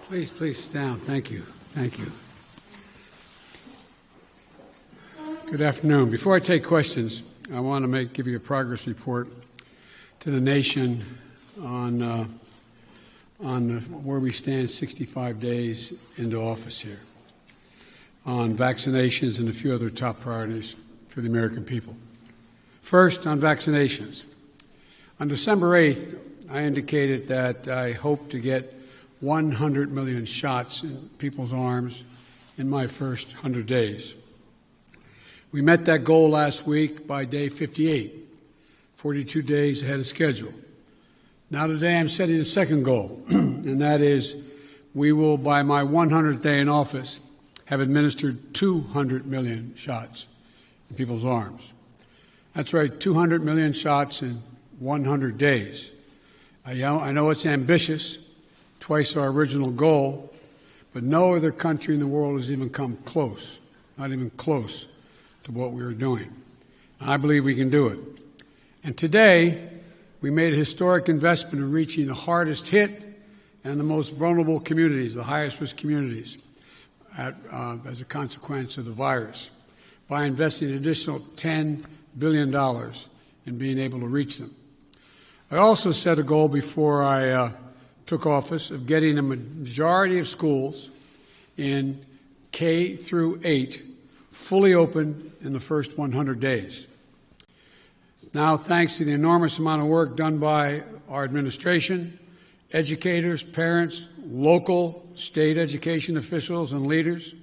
Please sit down. Thank you. Thank you. Good afternoon. Before I take questions, I want to give you a progress report to the nation on where we stand 65 days into office here, on vaccinations and a few other top priorities for the American people. First, on vaccinations. On December 8th, I indicated that I hope to get 100 million shots in people's arms in my first 100 days. We met that goal last week by day 58, 42 days ahead of schedule. Now today I'm setting a second goal, and that is we will, by my 100th day in office, have administered 200 million shots in people's arms. That's right, 200 million shots in 100 days. I know it's ambitious, twice our original goal, but no other country in the world has even come close, not even close to what we are doing. I believe we can do it. And today, we made a historic investment in reaching the hardest hit and the most vulnerable communities, the highest risk communities, as a consequence of the virus, by investing an additional $10 billion in being able to reach them. I also set a goal before I took office of getting a majority of schools in K through 8 fully open in the first 100 days. Now, thanks to the enormous amount of work done by our administration, educators, parents, local, state education officials, and leaders,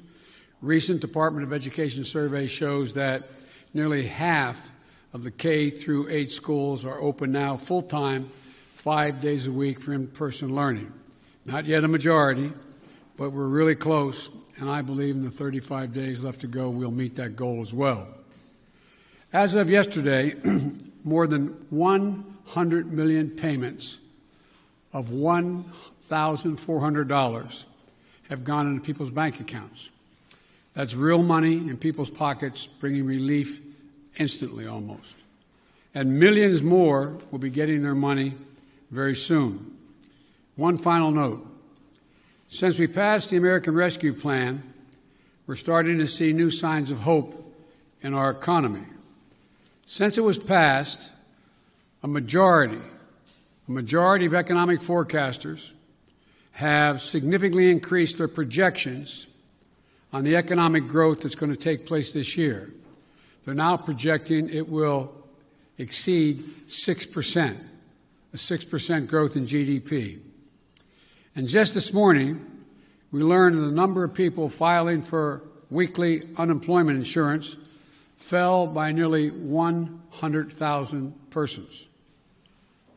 recent Department of Education survey shows that nearly half of the K through 8 schools are open now full-time, 5 days a week for in-person learning. Not yet a majority, but we're really close, and I believe in the 35 days left to go, we'll meet that goal as well. As of yesterday, more than 100 million payments of $1,400 have gone into people's bank accounts. That's real money in people's pockets, bringing relief instantly almost. And millions more will be getting their money very soon. One final note. Since we passed the American Rescue Plan, we're starting to see new signs of hope in our economy. Since it was passed, a majority of economic forecasters have significantly increased their projections on the economic growth that's going to take place this year. They're now projecting it will exceed 6%, a 6% growth in GDP. And just this morning, we learned that the number of people filing for weekly unemployment insurance fell by nearly 100,000 persons.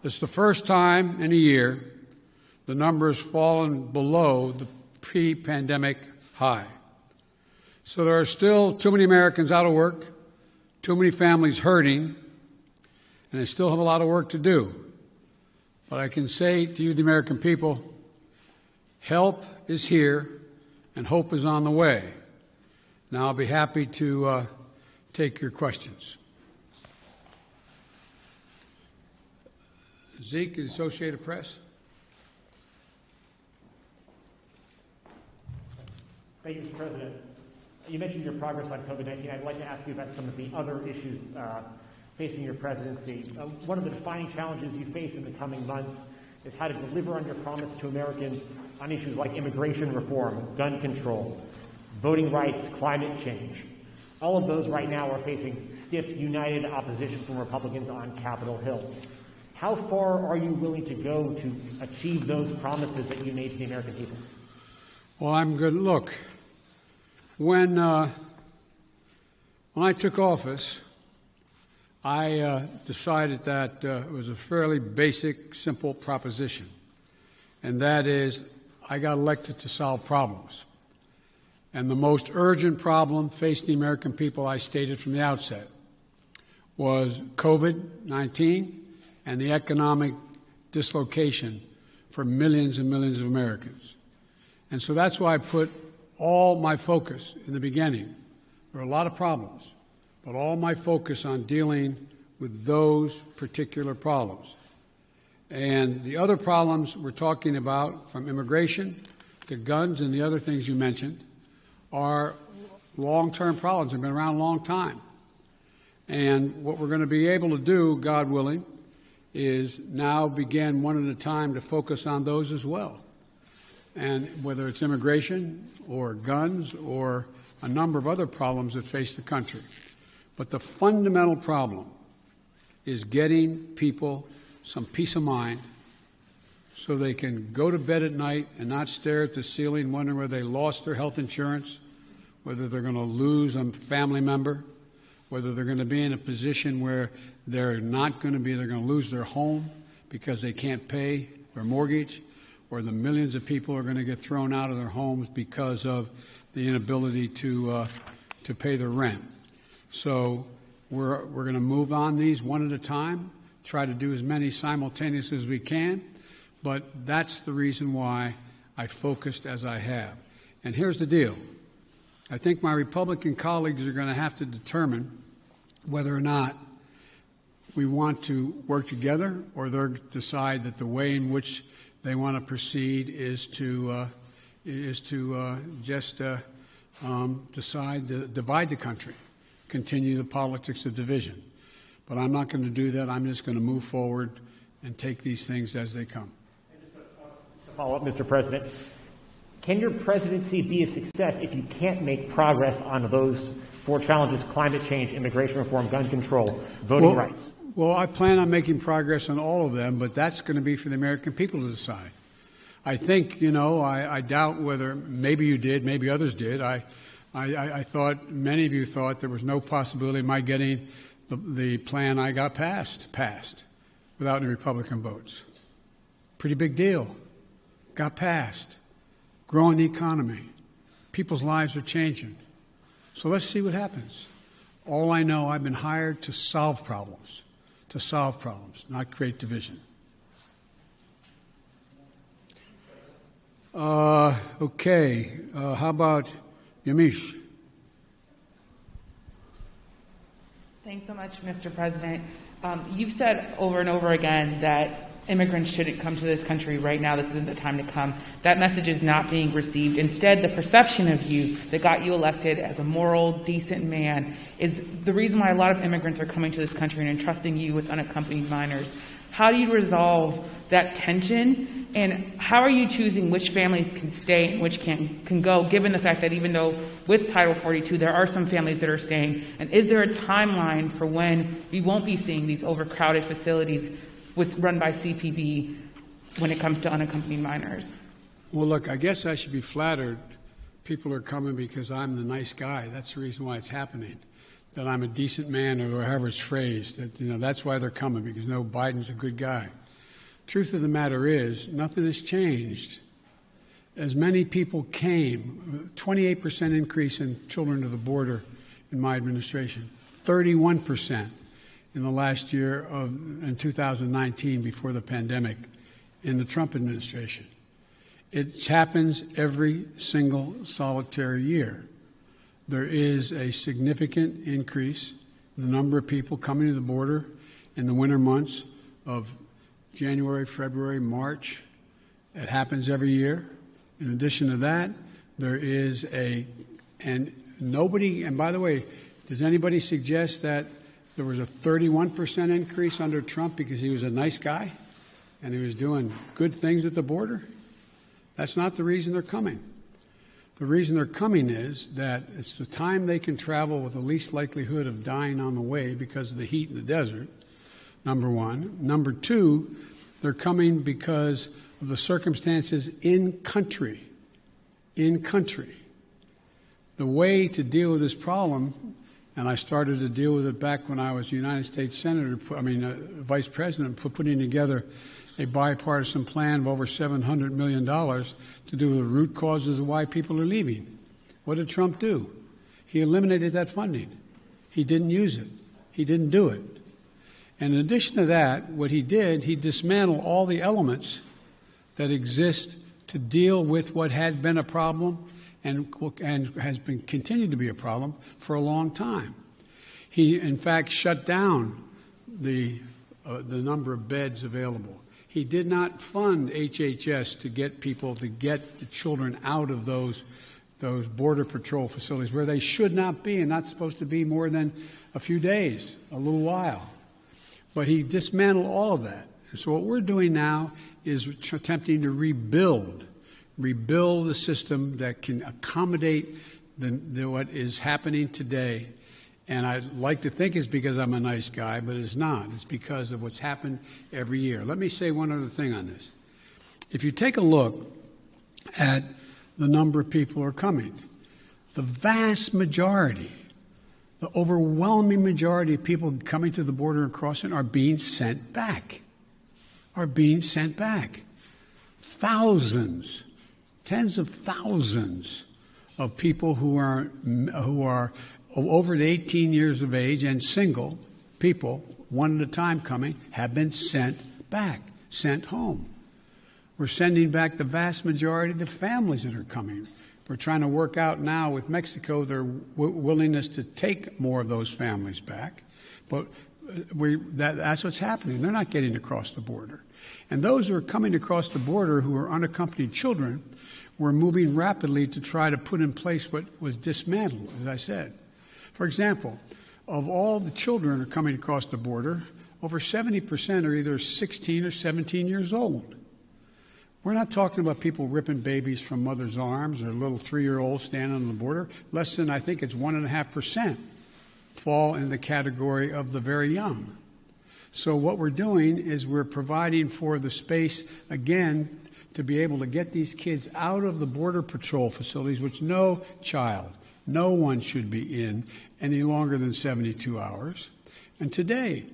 It's the first time in a year the number has fallen below the pre-pandemic high. So there are still too many Americans out of work, too many families hurting, and they still have a lot of work to do. But I can say to you, the American people, help is here and hope is on the way. Now I'll be happy to take your questions. Zeke, Associated Press. Thank you, Mr. President. You mentioned your progress on COVID-19. I'd like to ask you about some of the other issues facing your presidency. One of the defining challenges you face in the coming months is how to deliver on your promise to Americans on issues like immigration reform, gun control, voting rights, climate change. All of those right now are facing stiff, united opposition from Republicans on Capitol Hill. How far are you willing to go to achieve those promises that you made to the American people? Well, I'm good. Look, when I took office, I decided that it was a fairly basic, simple proposition, and that is I got elected to solve problems. And the most urgent problem facing the American people, I stated from the outset, was COVID-19 and the economic dislocation for millions and millions of Americans. And so that's why I put all my focus in the beginning. There are a lot of problems, but all my focus on dealing with those particular problems. And the other problems we're talking about, from immigration the guns and the other things you mentioned are long-term problems. They've been around a long time. And what we're going to be able to do, God willing, is now begin one at a time to focus on those as well. And whether it's immigration or guns or a number of other problems that face the country. But the fundamental problem is getting people some peace of mind so they can go to bed at night and not stare at the ceiling wondering whether they lost their health insurance, whether they're going to lose a family member, whether they're going to be in a position where they're going to lose their home because they can't pay their mortgage, or the millions of people are going to get thrown out of their homes because of the inability to pay their rent. So we're going to move on these one at a time, try to do as many simultaneously as we can, but that's the reason why I focused as I have. And here's the deal. I think my Republican colleagues are going to have to determine whether or not we want to work together, or they'll decide that the way in which they want to proceed is to just decide to divide the country, continue the politics of division. But I'm not going to do that. I'm just going to move forward and take these things as they come. And just to follow up, Mr. President, can your presidency be a success if you can't make progress on those four challenges: climate change, immigration reform, gun control, voting rights? Well, I plan on making progress on all of them, but that's going to be for the American people to decide. I think, I doubt whether, maybe you did, maybe others did. I thought, many of you thought there was no possibility of my getting the plan I got passed without any Republican votes. Pretty big deal. Got passed. Growing the economy. People's lives are changing. So let's see what happens. All I know, I've been hired to solve problems, not create division. Okay. How about Yamiche? Thanks so much, Mr. President. You've said over and over again that immigrants shouldn't come to this country right now. This isn't the time to come. That message is not being received. Instead, the perception of you that got you elected as a moral, decent man is the reason why a lot of immigrants are coming to this country and entrusting you with unaccompanied minors. How do you resolve that tension? And how are you choosing which families can stay and which can go, given the fact that even though with Title 42 there are some families that are staying? And is there a timeline for when we won't be seeing these overcrowded facilities run by CPB when it comes to unaccompanied minors? Well, look, I guess I should be flattered. People are coming because I'm the nice guy. That's the reason why it's happening. That I'm a decent man, or however it's phrased. That's why they're coming, because Biden's a good guy. Truth of the matter is, nothing has changed. As many people came, 28% increase in children to the border in my administration, 31% in the last year in 2019 before the pandemic in the Trump administration. It happens every single solitary year. There is a significant increase in the number of people coming to the border in the winter months of January, February, March. It happens every year. In addition to that, there is and by the way, does anybody suggest that there was a 31% increase under Trump because he was a nice guy and he was doing good things at the border? That's not the reason they're coming. The reason they're coming is that it's the time they can travel with the least likelihood of dying on the way because of the heat in the desert, number one. Number two, they're coming because of the circumstances in country. In country. The way to deal with this problem, and I started to deal with it back when I was United States Vice President, putting together a bipartisan plan of over $700 million to do with the root causes of why people are leaving. What did Trump do? He eliminated that funding. He didn't use it. He didn't do it. And in addition to that, what he did, he dismantled all the elements that exist to deal with what had been a problem and has been continued to be a problem for a long time. He, in fact, shut down the number of beds available. He did not fund HHS to get people, to get the children out of those Border Patrol facilities where they should not be and not supposed to be more than a few days, a little while. But he dismantled all of that. And so what we're doing now is attempting to rebuild the system that can accommodate what is happening today. And I'd like to think it's because I'm a nice guy, but it's not. It's because of what's happened every year. Let me say one other thing on this. If you take a look at the number of people who are coming, the vast majority, the overwhelming majority of people coming to the border and crossing are being sent back. Thousands, tens of thousands of people who are over 18 years of age and single people, one at a time coming, have been sent back, sent home. We're sending back the vast majority of the families that are coming. We're trying to work out now with Mexico their willingness to take more of those families back. But that's what's happening. They're not getting across the border. And those who are coming across the border who are unaccompanied children, we're moving rapidly to try to put in place what was dismantled, as I said. For example, of all the children who are coming across the border, over 70% are either 16 or 17 years old. We're not talking about people ripping babies from mother's arms or little 3-year-olds standing on the border. Less than, I think it's 1.5% fall in the category of the very young. So what we're doing is we're providing for the space, again, to be able to get these kids out of the Border Patrol facilities, which no child, no one should be in any longer than 72 hours. And today,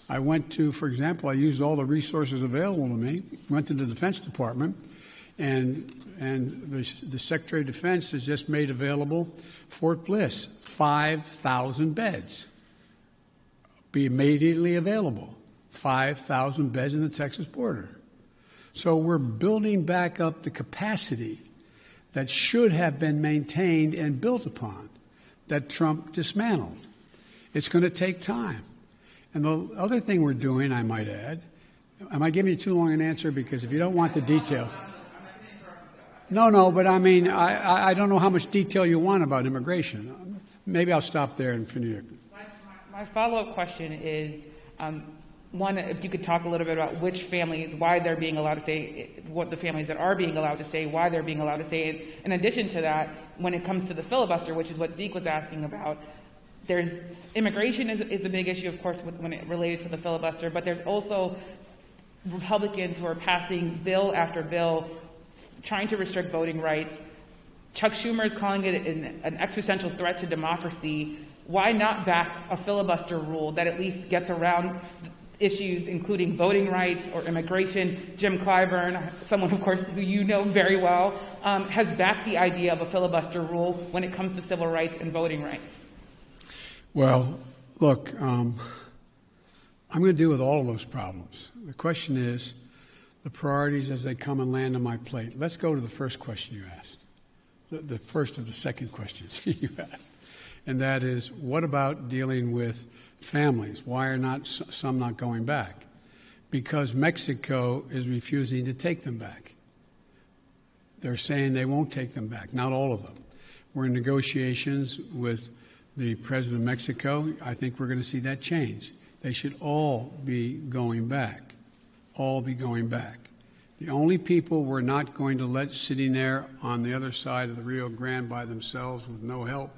I went to, for example, I used all the resources available to me, went to the Defense Department, and the Secretary of Defense has just made available Fort Bliss, 5,000 beds. Be immediately available, 5,000 beds in the Texas border. So we're building back up the capacity that should have been maintained and built upon, that Trump dismantled. It's going to take time. And the other thing we're doing, I might add, am I giving you too long an answer? Because if you don't want the detail. No, but I mean, I don't know how much detail you want about immigration. Maybe I'll stop there and finish. My follow-up question is, one, if you could talk a little bit about which families, why they're being allowed to stay, what the families that are being allowed to stay, why they're being allowed to stay. In addition to that, when it comes to the filibuster, which is what Zeke was asking about, there's immigration is a big issue, of course, when it related to the filibuster, but there's also Republicans who are passing bill after bill trying to restrict voting rights. Chuck Schumer is calling it an existential threat to democracy. Why not back a filibuster rule that at least gets around issues including voting rights or immigration? Jim Clyburn, someone, of course, who you know very well, has backed the idea of a filibuster rule when it comes to civil rights and voting rights. Well, look, I'm going to deal with all of those problems. The question is the priorities as they come and land on my plate. Let's go to the first question you asked, the first of the second questions you asked, and that is, what about dealing with families? Why are not some not going back? Because Mexico is refusing to take them back. They're saying they won't take them back, not all of them. We're in negotiations with the President of Mexico. I think we're going to see that change. They should all be going back. All be going back. The only people we're not going to let sitting there on the other side of the Rio Grande by themselves with no help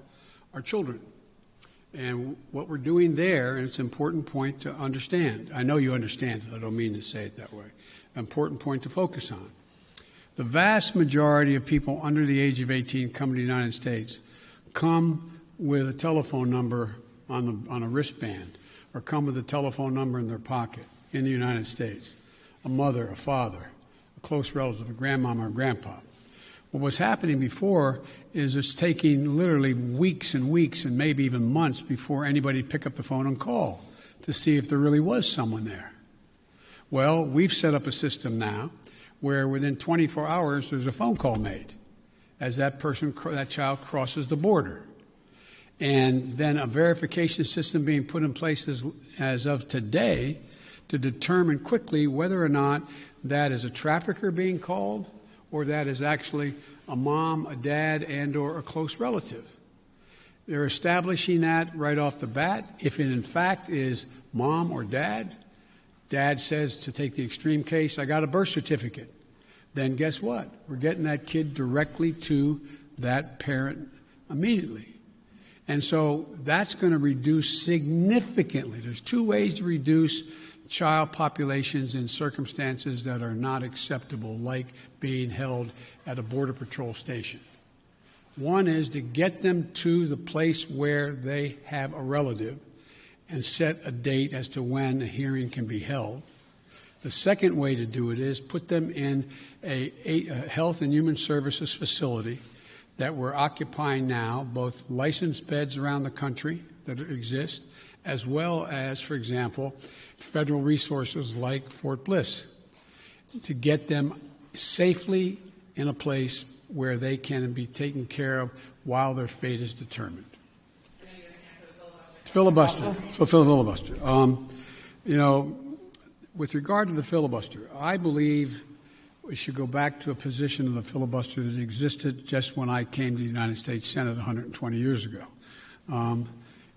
are children. And what we're doing there, and it's an important point to understand. I know you understand it. I don't mean to say it that way. An important point to focus on. The vast majority of people under the age of 18 coming to the United States come with a telephone number on a wristband, or come with a telephone number in their pocket in the United States. A mother, a father, a close relative, a grandmama or grandpa. What was happening before is it's taking literally weeks and weeks and maybe even months before anybody pick up the phone and call to see if there really was someone there. Well, we've set up a system now where within 24 hours there's a phone call made as that child crosses the border. And then a verification system being put in place as of today to determine quickly whether or not that is a trafficker being called or that is actually a mom, a dad, and or a close relative. They're establishing that right off the bat. If it in fact is mom or dad, dad says, to take the extreme case, I got a birth certificate. Then guess what? We're getting that kid directly to that parent immediately. And so that's going to reduce significantly. There's two ways to reduce child populations in circumstances that are not acceptable, like being held at a Border Patrol station. One is to get them to the place where they have a relative and set a date as to when a hearing can be held. The second way to do it is put them in a Health and Human Services facility that we're occupying now, both licensed beds around the country that exist, as well as, for example, federal resources like Fort Bliss, to get them safely in a place where they can be taken care of while their fate is determined. Filibuster. Filibuster. With regard to the filibuster, I believe we should go back to a position of the filibuster that existed just when I came to the United States Senate 120 years ago. And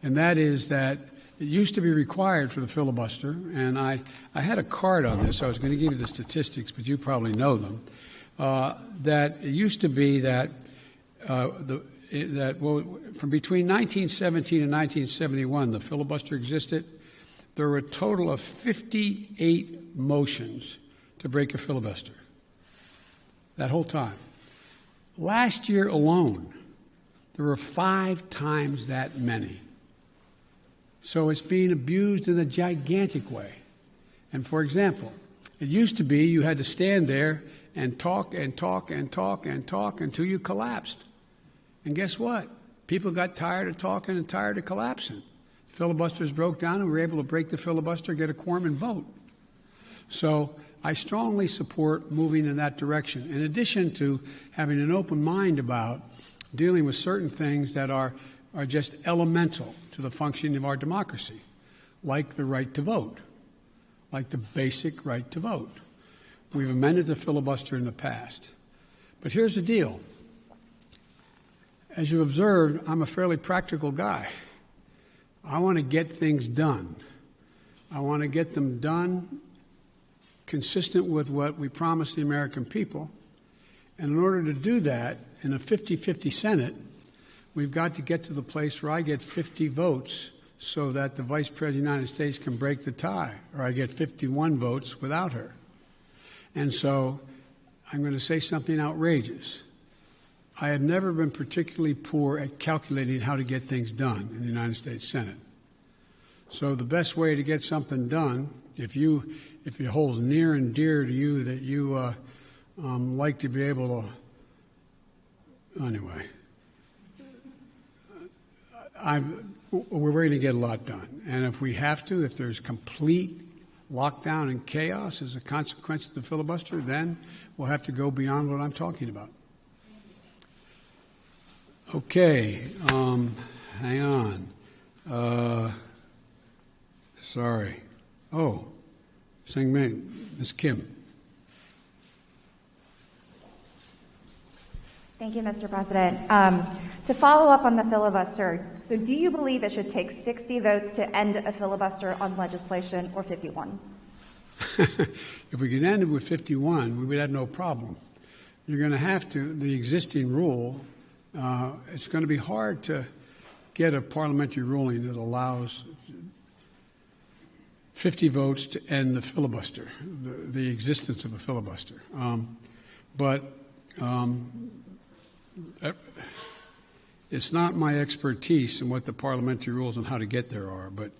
that is that it used to be required for the filibuster, and I had a card on this. I was going to give you the statistics, but you probably know them. That it used to be that from between 1917 and 1971, the filibuster existed. There were a total of 58 motions to break a filibuster. That whole time. Last year alone, there were 5 times that many. So it's being abused in a gigantic way. And for example, it used to be you had to stand there and talk and talk and talk and talk until you collapsed. And guess what? People got tired of talking and tired of collapsing. Filibusters broke down and we were able to break the filibuster, get a quorum, and vote. So I strongly support moving in that direction, in addition to having an open mind about dealing with certain things that are just elemental to the functioning of our democracy, like the right to vote, like the basic right to vote. We've amended the filibuster in the past. But here's the deal. As you observed, I'm a fairly practical guy. I want to get things done. I want to get them done consistent with what we promised the American people. And in order to do that, in a 50-50 Senate, we've got to get to the place where I get 50 votes so that the Vice President of the United States can break the tie, or I get 51 votes without her. And so I'm going to say something outrageous. I have never been particularly poor at calculating how to get things done in the United States Senate. So the best way to get something done, if it holds near and dear to you that you like to be able to, anyway, we're going to get a lot done. And if we have to, if there's complete lockdown and chaos as a consequence of the filibuster, then we'll have to go beyond what I'm talking about. Okay, hang on. Sorry. Oh, Ms. Kim. Thank you, Mr. President. To follow up on the filibuster, so do you believe it should take 60 votes to end a filibuster on legislation or 51? If we could end it with 51, we would have no problem. You're going to have to, the existing rule, it's going to be hard to get a parliamentary ruling that allows 50 votes to end the filibuster, the existence of a filibuster. It's not my expertise in what the parliamentary rules and how to get there are, but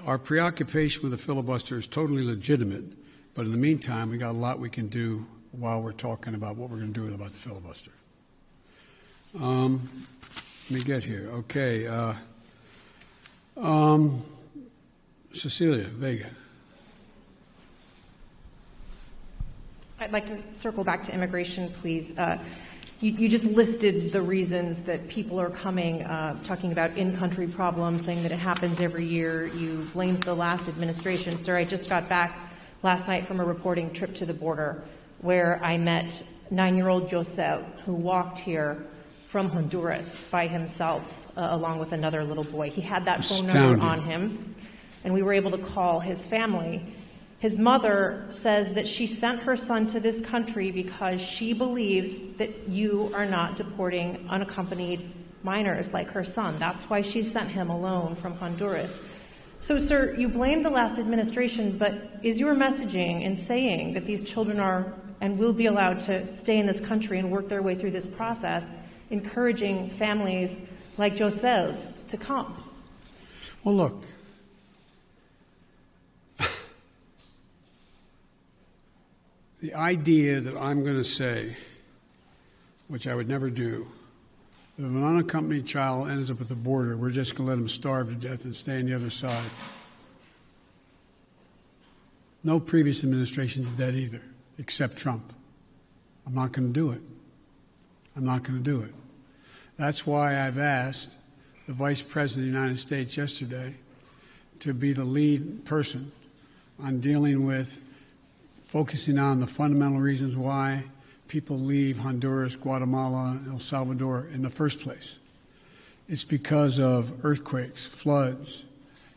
our preoccupation with the filibuster is totally legitimate. But in the meantime, we got a lot we can do while we're talking about what we're going to do about the filibuster. Let me get here. Okay. Cecilia Vega. I'd like to circle back to immigration, please. You just listed the reasons that people are coming, talking about in-country problems, saying that it happens every year. You blamed the last administration. Sir, I just got back last night from a reporting trip to the border where I met 9-year-old Joseph, who walked here from Honduras by himself, along with another little boy. He had that phone number on him, and we were able to call his family. His mother says that she sent her son to this country because she believes that you are not deporting unaccompanied minors like her son. That's why she sent him alone from Honduras. So, sir, you blame the last administration, but is your messaging in saying that these children are and will be allowed to stay in this country and work their way through this process, encouraging families like Joseph's to come? Well, look. The idea that I'm going to say, which I would never do, that if an unaccompanied child ends up at the border, we're just going to let him starve to death and stay on the other side. No previous administration did that either, except Trump. I'm not going to do it. I'm not going to do it. That's why I've asked the Vice President of the United States yesterday to be the lead person on dealing with focusing on the fundamental reasons why people leave Honduras, Guatemala, El Salvador in the first place. It's because of earthquakes, floods.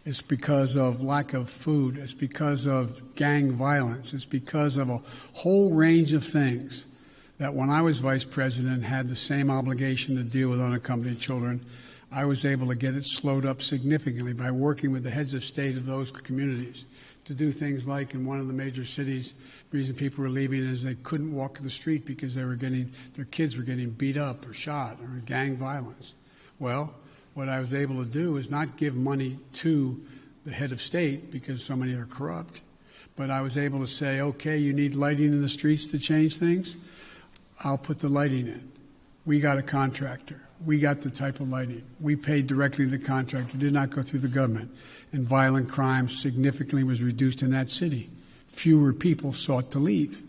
It's because of lack of food. It's because of gang violence. It's because of a whole range of things that when I was vice president and had the same obligation to deal with unaccompanied children, I was able to get it slowed up significantly by working with the heads of state of those communities to do things like in one of the major cities, the reason people were leaving is they couldn't walk the street because their kids were getting beat up or shot or gang violence. Well, what I was able to do is not give money to the head of state because so many are corrupt, but I was able to say, okay, you need lighting in the streets to change things? I'll put the lighting in. We got a contractor. We got the type of lighting. We paid directly to the contractor, did not go through the government. And violent crime significantly was reduced in that city. Fewer people sought to leave.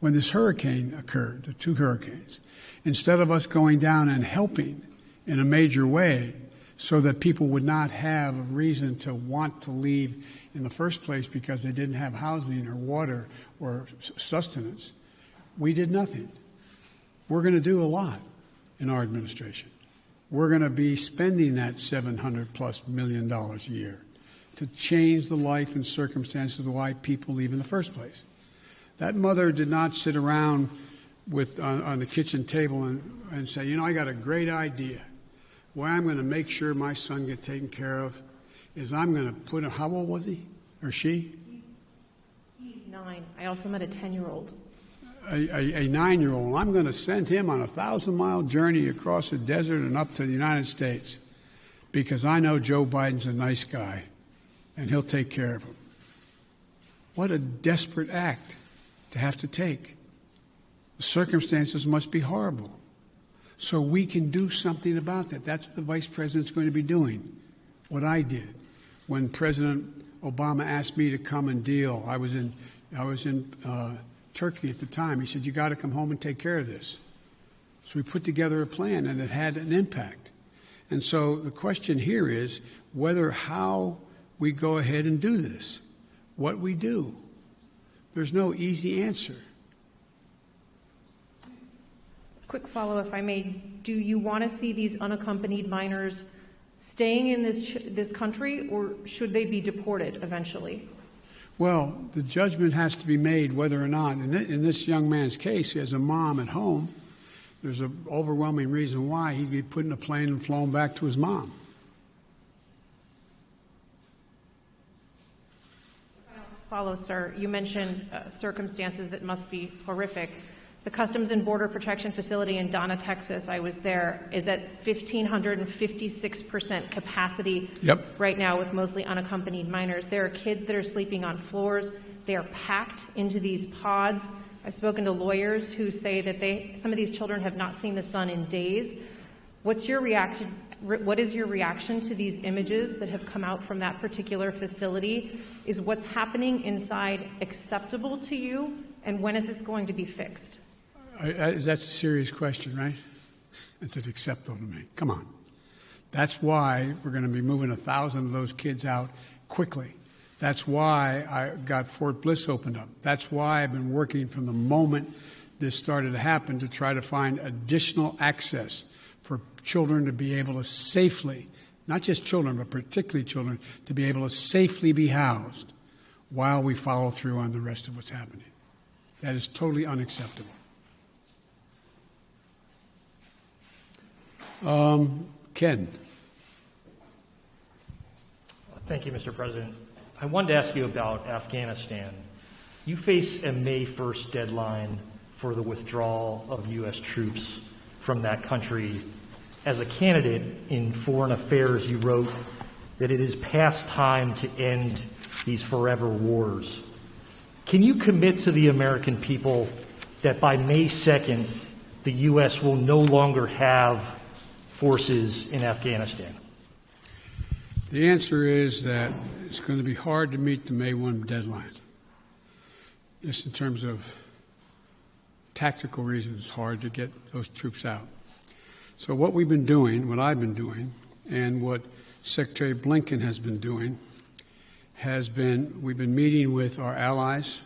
When this hurricane occurred, the 2 hurricanes, instead of us going down and helping in a major way so that people would not have a reason to want to leave in the first place because they didn't have housing or water or sustenance, we did nothing. We're going to do a lot in our administration. We're going to be spending that $700+ million a year to change the life and circumstances of why people leave in the first place. That mother did not sit around on the kitchen table and say, you know, I got a great idea. Way I'm going to make sure my son gets taken care of is I'm going to put how old was he or she? He's 9. I also met a 10-year-old. A 9-year-old. I'm going to send him on a 1,000-mile journey across the desert and up to the United States because I know Joe Biden's a nice guy and he'll take care of him. What a desperate act to have to take. The circumstances must be horrible. So we can do something about that. That's what the vice president's going to be doing. What I did when President Obama asked me to come and deal. I was in Turkey at the time. He said, you got to come home and take care of this. So we put together a plan, and it had an impact. And so the question here is how we go ahead and do this, what we do. There's no easy answer. Quick follow, if I may. Do you want to see these unaccompanied minors staying in this country, or should they be deported eventually? Well, the judgment has to be made whether or not, in this young man's case, he has a mom at home. There's an overwhelming reason why he'd be put in a plane and flown back to his mom. Follow, sir. You mentioned circumstances that must be horrific. The Customs and Border Protection Facility in Donna, Texas, I was there, is at 1,556% capacity right now with mostly unaccompanied minors. There are kids that are sleeping on floors. They are packed into these pods. I've spoken to lawyers who say that some of these children have not seen the sun in days. What's your reaction? What is your reaction to these images that have come out from that particular facility? Is what's happening inside acceptable to you? And when is this going to be fixed? That's a serious question, right? It's acceptable to me. Come on. That's why we're going to be moving 1,000 of those kids out quickly. That's why I got Fort Bliss opened up. That's why I've been working from the moment this started to happen to try to find additional access for children to be able to safely, not just children, but particularly children, to be able to safely be housed while we follow through on the rest of what's happening. That is totally unacceptable. Ken. Thank you, Mr. President. I wanted to ask you about Afghanistan. You face a May 1st deadline for the withdrawal of U.S. troops from that country. As a candidate in foreign affairs, you wrote that it is past time to end these forever wars. Can you commit to the American people that by May 2nd, the U.S. will no longer have forces in Afghanistan? The answer is that it's going to be hard to meet the May 1 deadline. Just in terms of tactical reasons, it's hard to get those troops out. So what we've been doing, what I've been doing, and what Secretary Blinken has been doing, we've been meeting with our allies,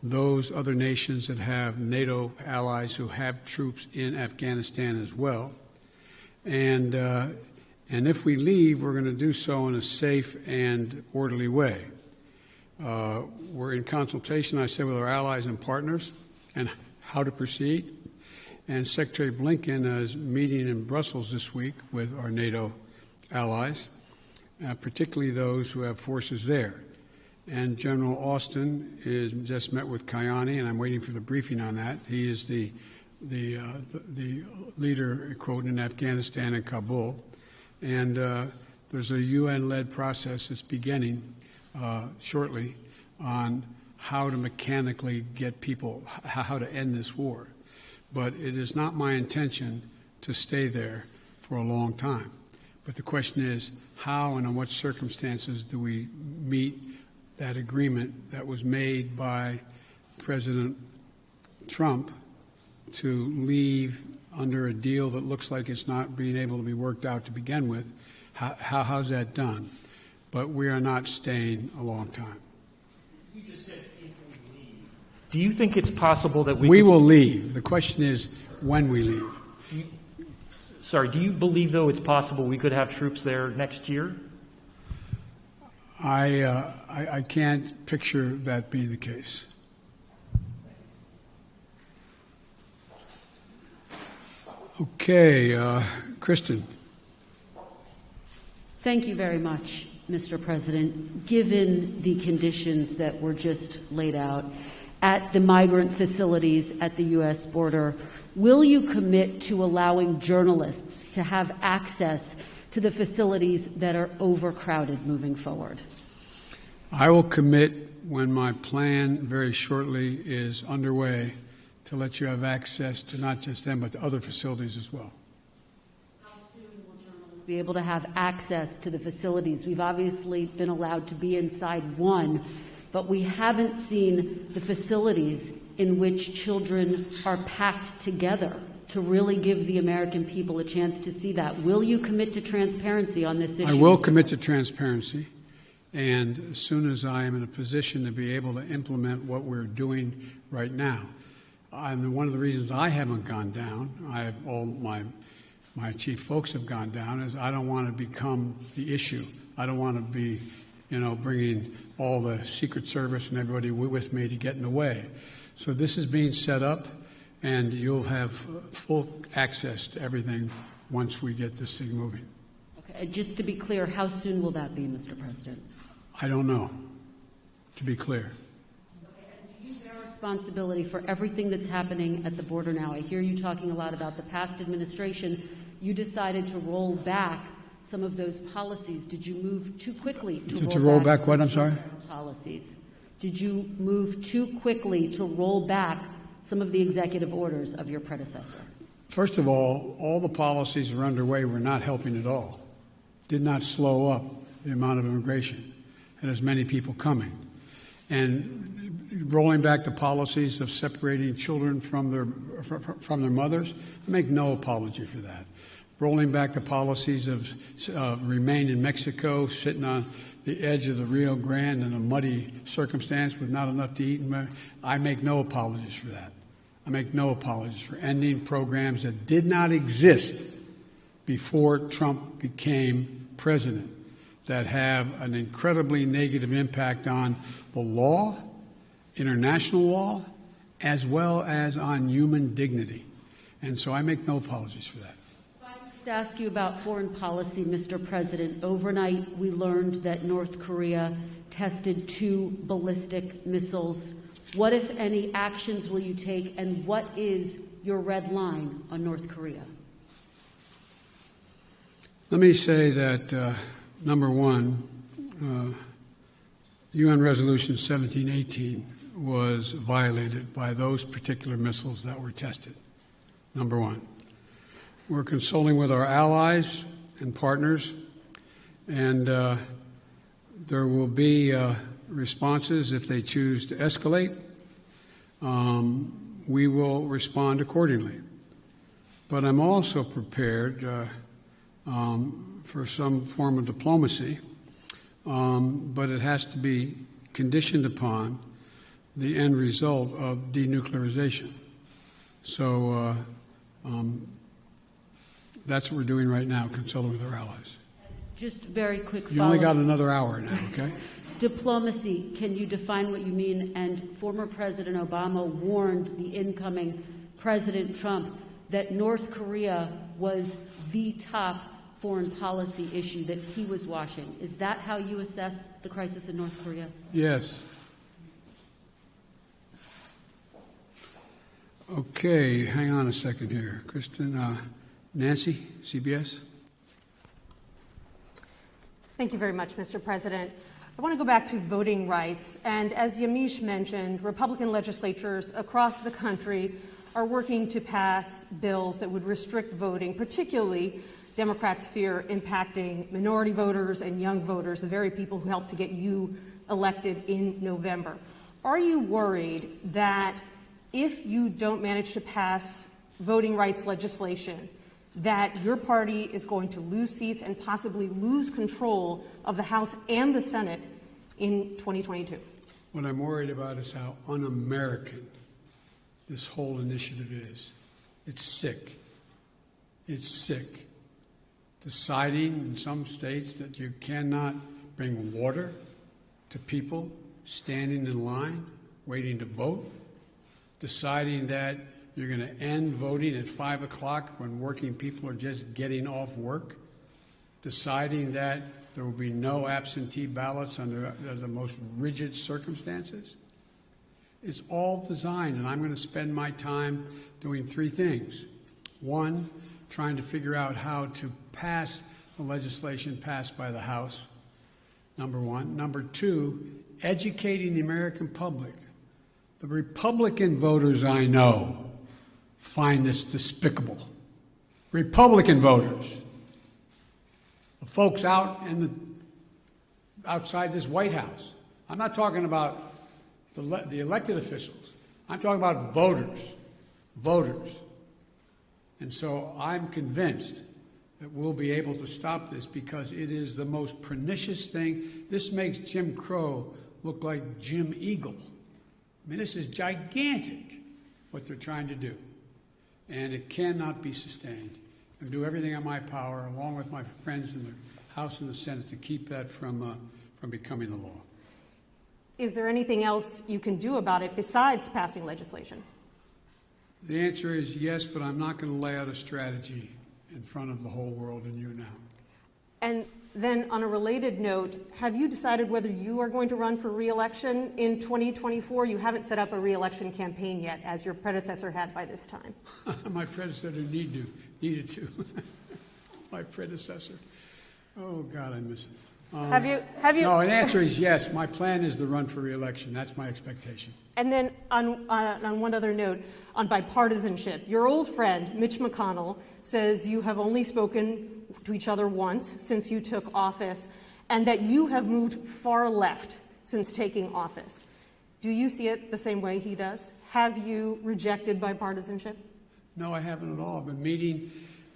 those other nations that have NATO allies who have troops in Afghanistan as well. And if we leave, we're going to do so in a safe and orderly way. We're in consultation, I said, with our allies and partners and how to proceed. And Secretary Blinken is meeting in Brussels this week with our NATO allies, particularly those who have forces there. And General Austin is just met with Kayani, and I'm waiting for the briefing on that. He is the leader, quote, in Afghanistan and Kabul. And there's a UN-led process that's beginning shortly on how to mechanically get people, how to end this war. But it is not my intention to stay there for a long time. But the question is, how and in what circumstances do we meet that agreement that was made by President Trump to leave under a deal that looks like it's not being able to be worked out to begin with? How's that done? But we are not staying a long time. You just said if we leave. Do you think it's possible that we will leave? The question is when we leave. Do you believe, though, it's possible we could have troops there next year? I can't picture that being the case. Okay, Kristen. Thank you very much, Mr. President. Given the conditions that were just laid out at the migrant facilities at the U.S. border, will you commit to allowing journalists to have access to the facilities that are overcrowded moving forward? I will commit when my plan very shortly is underway to let you have access to not just them, but to other facilities as well. How soon will journalists be able to have access to the facilities? We've obviously been allowed to be inside one, but we haven't seen the facilities in which children are packed together to really give the American people a chance to see that. Will you commit to transparency on this issue? I will commit to transparency. And as soon as I am in a position to be able to implement what we're doing right now, and one of the reasons I haven't gone down, all my chief folks have gone down, is I don't want to become the issue. I don't want to be, bringing all the Secret Service and everybody with me to get in the way. So this is being set up, and you'll have full access to everything once we get this thing moving. Okay, just to be clear, how soon will that be, Mr. President? I don't know, to be clear. Okay, and do you bear responsibility for everything that's happening at the border now? I hear you talking a lot about the past administration. You decided to roll back some of those policies. Did you move too quickly to roll back what? I'm sorry? Policies. Did you move too quickly to roll back some of the executive orders of your predecessor? First of all the policies that are underway were not helping at all. Did not slow up the amount of immigration and as many people coming. and rolling back the policies of separating children from their mothers. I make no apology for that. Rolling back the policies of remain in Mexico, sitting on the edge of the Rio Grande in a muddy circumstance with not enough to eat. I make no apologies for that. I make no apologies for ending programs that did not exist before Trump became president, that have an incredibly negative impact on the law, international law, as well as on human dignity. And so I make no apologies for that. To ask you about foreign policy, Mr. President. Overnight, we learned that North Korea tested 2 ballistic missiles. What, if any, actions will you take, and what is your red line on North Korea? Let me say that, number one, UN Resolution 1718 was violated by those particular missiles that were tested. Number one. We're consulting with our allies and partners, and there will be responses if they choose to escalate. We will respond accordingly. But I'm also prepared for some form of diplomacy, but it has to be conditioned upon the end result of denuclearization. So that's what we're doing right now, consulting with our allies. Just very quick follow-up. You only got another hour now, okay? Diplomacy, can you define what you mean? And former President Obama warned the incoming President Trump that North Korea was the top foreign policy issue that he was watching. Is that how you assess the crisis in North Korea? Yes. Okay, hang on a second here. Kristen, Nancy, CBS. Thank you very much, Mr. President. I want to go back to voting rights. And as Yamiche mentioned, Republican legislatures across the country are working to pass bills that would restrict voting, particularly Democrats fear impacting minority voters and young voters, the very people who helped to get you elected in November. Are you worried that if you don't manage to pass voting rights legislation, that your party is going to lose seats and possibly lose control of the House and the Senate in 2022? What I'm worried about is how un-American this whole initiative is. It's sick. It's sick. Deciding in some states that you cannot bring water to people standing in line, waiting to vote. Deciding that you're going to end voting at 5 o'clock when working people are just getting off work. Deciding that there will be no absentee ballots under the most rigid circumstances. It's all designed, and I'm going to spend my time doing 3 things. 1, trying to figure out how to pass the legislation passed by the House, number 1. Number 2, educating the American public. The Republican voters I know find this despicable. Republican voters, the folks outside this White House. I'm not talking about the elected officials. I'm talking about voters. And so I'm convinced that we'll be able to stop this because it is the most pernicious thing. This makes Jim Crow look like Jim Eagle. I mean, this is gigantic, what they're trying to do. And it cannot be sustained. And do everything in my power, along with my friends in the House and the Senate, to keep that from becoming the law. Is there anything else you can do about it besides passing legislation? The answer is yes, but I'm not going to lay out a strategy in front of the whole world and you now. And then on a related note, have you decided whether you are going to run for re-election in 2024? You haven't set up a re-election campaign yet, as your predecessor had by this time. My predecessor needed to. My predecessor. Oh, God, I miss it. Have you? No, the answer is yes. My plan is to run for re-election. That's my expectation. And then on one other note, on bipartisanship, your old friend, Mitch McConnell, says you have only spoken to each other once since you took office, and that you have moved far left since taking office. Do you see it the same way he does? Have you rejected bipartisanship? No, I haven't at all. I've been meeting.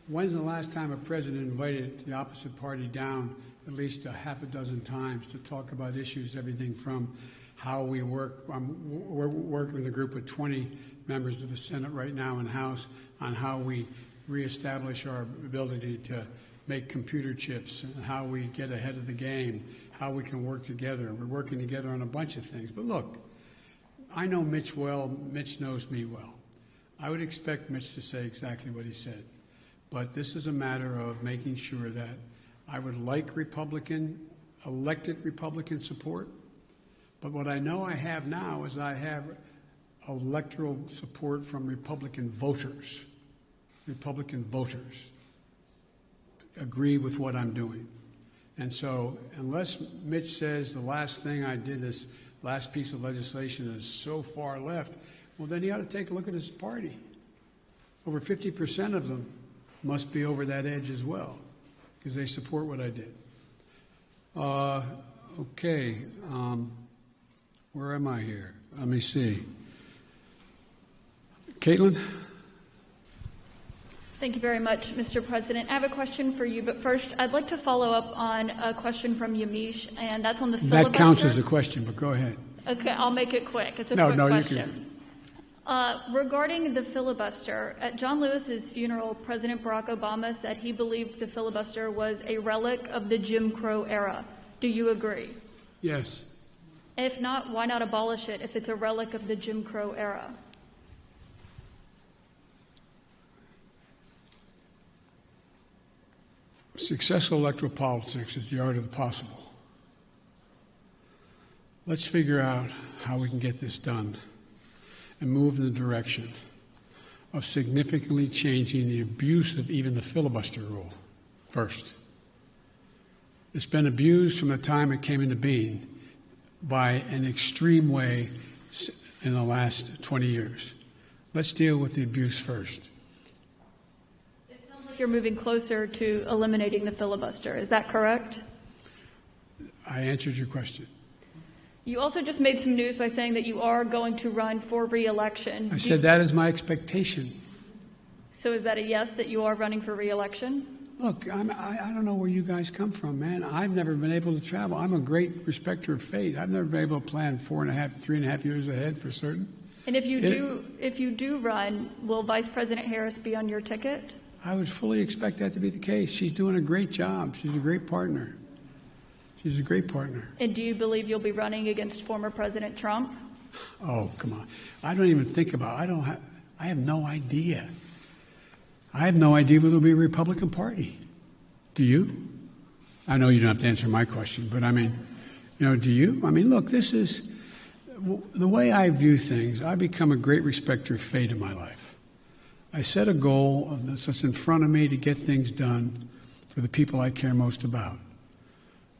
When's the last time a president invited the opposite party down at least a half a dozen times to talk about issues, everything from how we work. We're working with a group of 20 members of the Senate right now and House on how we reestablish our ability to make computer chips and how we get ahead of the game, how we can work together. We're working together on a bunch of things. But look, I know Mitch well. Mitch knows me well. I would expect Mitch to say exactly what he said. But this is a matter of making sure that I would like elected Republican support. But what I know I have now is I have electoral support from Republican voters. Republican voters agree with what I'm doing. And so unless Mitch says the last thing I did, this last piece of legislation, is so far left, well, then he ought to take a look at his party. Over 50% of them must be over that edge as well, because they support what I did. Okay. Where am I here? Let me see. Caitlin? Thank you very much, Mr. President. I have a question for you, but first I'd like to follow up on a question from Yamiche, and that's on the filibuster. That counts as a question, but go ahead. Okay, I'll make it quick. It's a quick question. You can. Regarding the filibuster, at John Lewis's funeral, President Barack Obama said he believed the filibuster was a relic of the Jim Crow era. Do you agree? Yes. If not, why not abolish it if it's a relic of the Jim Crow era? Successful electoral politics is the art of the possible. Let's figure out how we can get this done and move in the direction of significantly changing the abuse of even the filibuster rule first. It's been abused from the time it came into being by an extreme way in the last 20 years. Let's deal with the abuse first. It sounds like you're moving closer to eliminating the filibuster. Is that correct? I answered your question. You also just made some news by saying that you are going to run for re-election. I said that is my expectation. So is that a yes, that you are running for re-election? Look, I don't know where you guys come from, man. I've never been able to travel. I'm a great respecter of fate. I've never been able to plan 3.5 years ahead for certain. And if you do run, will Vice President Harris be on your ticket? I would fully expect that to be the case. She's doing a great job. She's a great partner. She's a great partner. And do you believe you'll be running against former President Trump? Oh, come on. I don't even think about it. I have no idea. I have no idea whether it'll be a Republican Party. Do you? I know you don't have to answer my question, but I mean, do you? I mean, look, this is the way I view things. I become a great respecter of fate in my life. I set a goal that's in front of me to get things done for the people I care most about,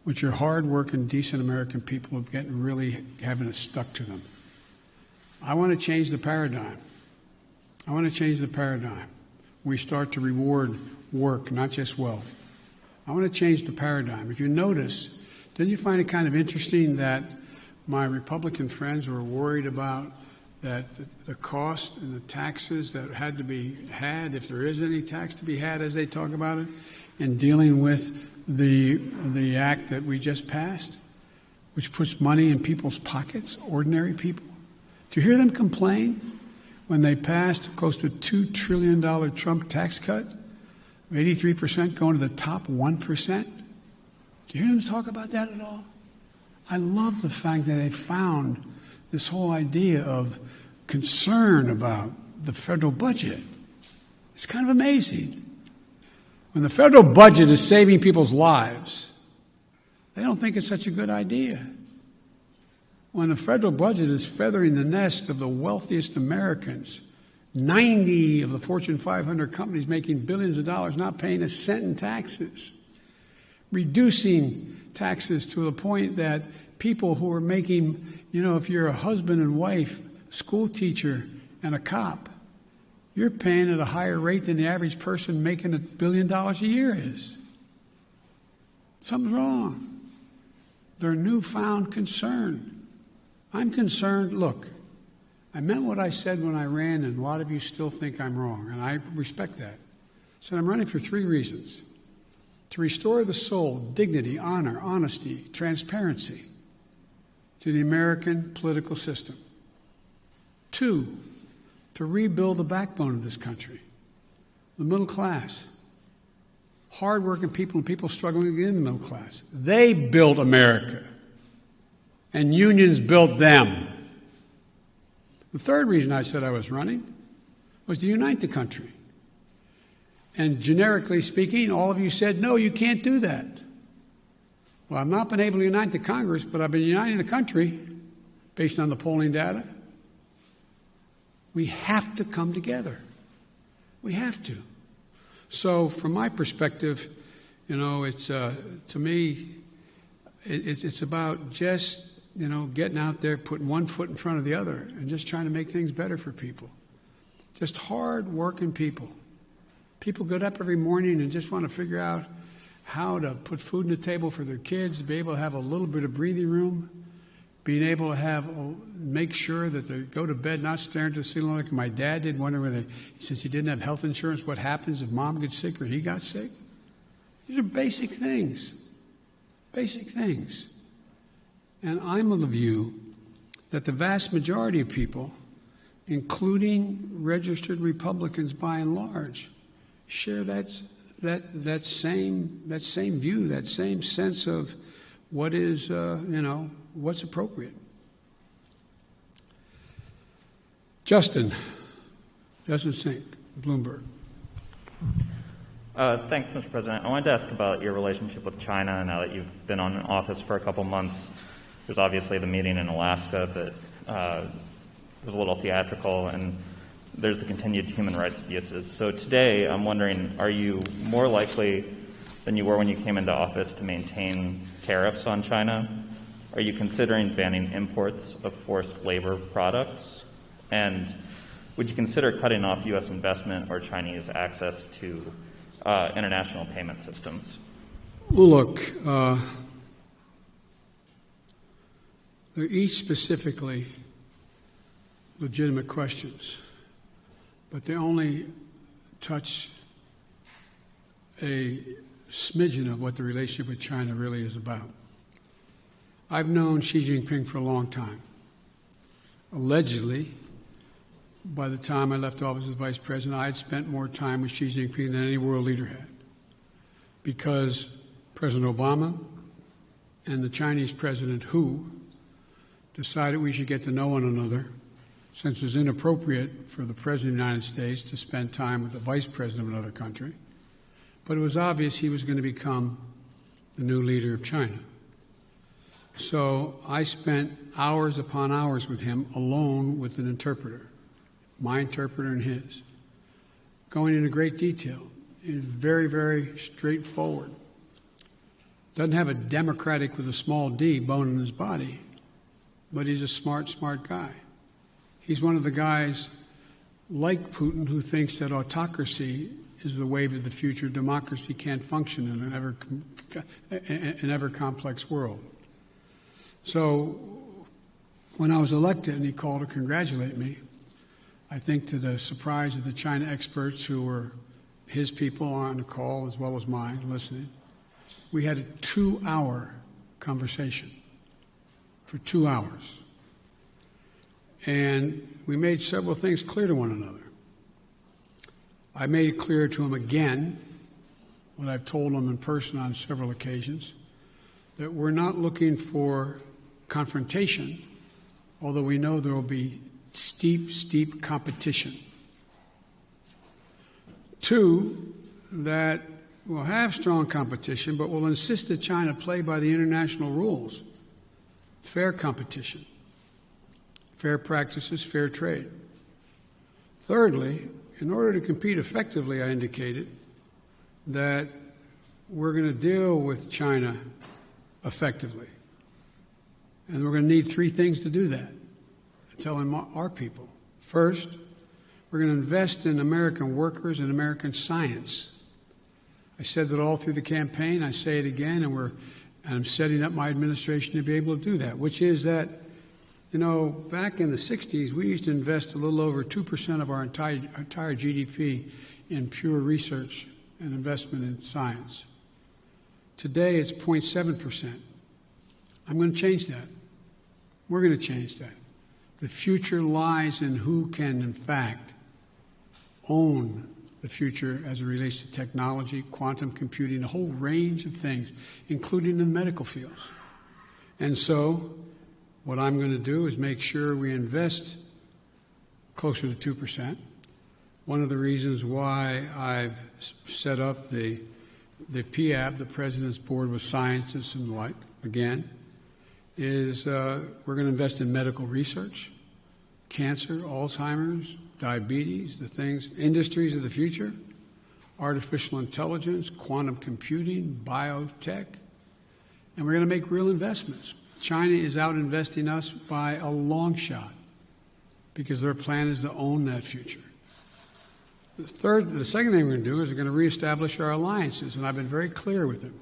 which are hard-working, decent American people who really having it stuck to them. I want to change the paradigm. We start to reward work, not just wealth. I want to change the paradigm. If you notice, didn't you find it kind of interesting that my Republican friends were worried about that the cost and the taxes that had to be had, if there is any tax to be had as they talk about it, in dealing with the act that we just passed, which puts money in people's pockets, ordinary people? Do you hear them complain when they passed close to $2 trillion Trump tax cut, 83% going to the top 1%? Do you hear them talk about that at all? I love the fact that they found this whole idea of concern about the federal budget. It's kind of amazing. When the federal budget is saving people's lives, they don't think it's such a good idea. When the federal budget is feathering the nest of the wealthiest Americans, 90 of the Fortune 500 companies making billions of dollars, not paying a cent in taxes, reducing taxes to the point that people who are making, if you're a husband and wife, school teacher, and a cop, you're paying at a higher rate than the average person making $1 billion a year is. Something's wrong. Their newfound concern I'm concerned. Look, I meant what I said when I ran, and a lot of you still think I'm wrong, and I respect that. So I'm running for 3 reasons. To restore the soul, dignity, honor, honesty, transparency to the American political system. 2, to rebuild the backbone of this country, the middle class, hardworking people and people struggling to get in the middle class. They built America, and unions built them. The 3rd reason I said I was running was to unite the country. And generically speaking, all of you said, no, you can't do that. Well, I've not been able to unite the Congress, but I've been uniting the country based on the polling data. We have to come together. We have to. So from my perspective, it's to me, it's about just, getting out there, putting one foot in front of the other and just trying to make things better for people. Just hard-working people. People get up every morning and just want to figure out how to put food on the table for their kids, to be able to have a little bit of breathing room, being able to make sure that they go to bed not staring to the ceiling like my dad did, wondering since he didn't have health insurance, what happens if mom gets sick or he got sick. These are basic things. Basic things. And I'm of the view that the vast majority of people, including registered Republicans by and large, share that same view, that same sense of what is, what's appropriate. Justin doesn't sink. Bloomberg. Thanks, Mr. President. I wanted to ask about your relationship with China now that you've been in office for a couple months. There's obviously the meeting in Alaska that was a little theatrical, and there's the continued human rights abuses. So today, I'm wondering, are you more likely than you were when you came into office to maintain tariffs on China? Are you considering banning imports of forced labor products? And would you consider cutting off U.S. investment or Chinese access to international payment systems? Well, look, they're each specifically legitimate questions, but they only touch a smidgen of what the relationship with China really is about. I've known Xi Jinping for a long time. Allegedly, by the time I left office as vice president, I had spent more time with Xi Jinping than any world leader had, because President Obama and the Chinese President Hu decided we should get to know one another, since it was inappropriate for the President of the United States to spend time with the Vice President of another country. But it was obvious he was going to become the new leader of China. So I spent hours upon hours with him alone with an interpreter, my interpreter and his, going into great detail. He's very, very straightforward. Doesn't have a Democratic with a small d bone in his body, but he's a smart guy. He's one of the guys like Putin who thinks that autocracy is the wave of the future. Democracy can't function in an ever complex world. So when I was elected and he called to congratulate me, I think to the surprise of the China experts who were his people on the call as well as mine listening, we had a 2-hour conversation for 2 hours. And we made several things clear to one another. I made it clear to him again, what I've told him in person on several occasions, that we're not looking for confrontation, although we know there will be steep competition. 2, that we'll have strong competition, but we'll insist that China play by the international rules. Fair competition, fair practices, fair trade. Thirdly, in order to compete effectively, I indicated that we're going to deal with China effectively. And we're going to need 3 things to do that. I'm telling our people. First, we're going to invest in American workers and American science. I said that all through the campaign. I say it again, and I'm setting up my administration to be able to do that, which is that You know, back in the 60s, we used to invest a little over 2% of our entire GDP in pure research and investment in science. Today, it's 0.7%. I'm going to change that. We're going to change that. The future lies in who can, in fact, own the future as it relates to technology, quantum computing, a whole range of things, including the medical fields. And so, what I'm going to do is make sure we invest closer to 2%. One of the reasons why I've set up the PAB, the President's Board with Scientists and the like, again, is we're going to invest in medical research, cancer, Alzheimer's, diabetes, the things, industries of the future, artificial intelligence, quantum computing, biotech, and we're going to make real investments. China is out investing us by a long shot because their plan is to own that future. The second thing we're going to do is we're going to reestablish our alliances, and I've been very clear with them.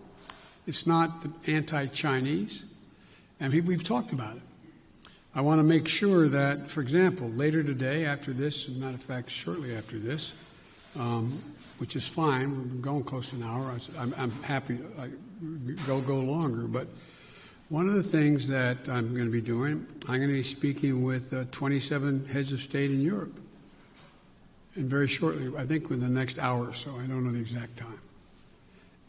It's not anti-Chinese, and we've talked about it. I want to make sure that, for example, later today, after this, as a matter of fact, shortly after this, which is fine, we've been going close to an hour. I'm happy to go longer, but one of the things that I'm going to be doing, I'm going to be speaking with 27 heads of state in Europe. And very shortly, I think within the next hour or so, I don't know the exact time.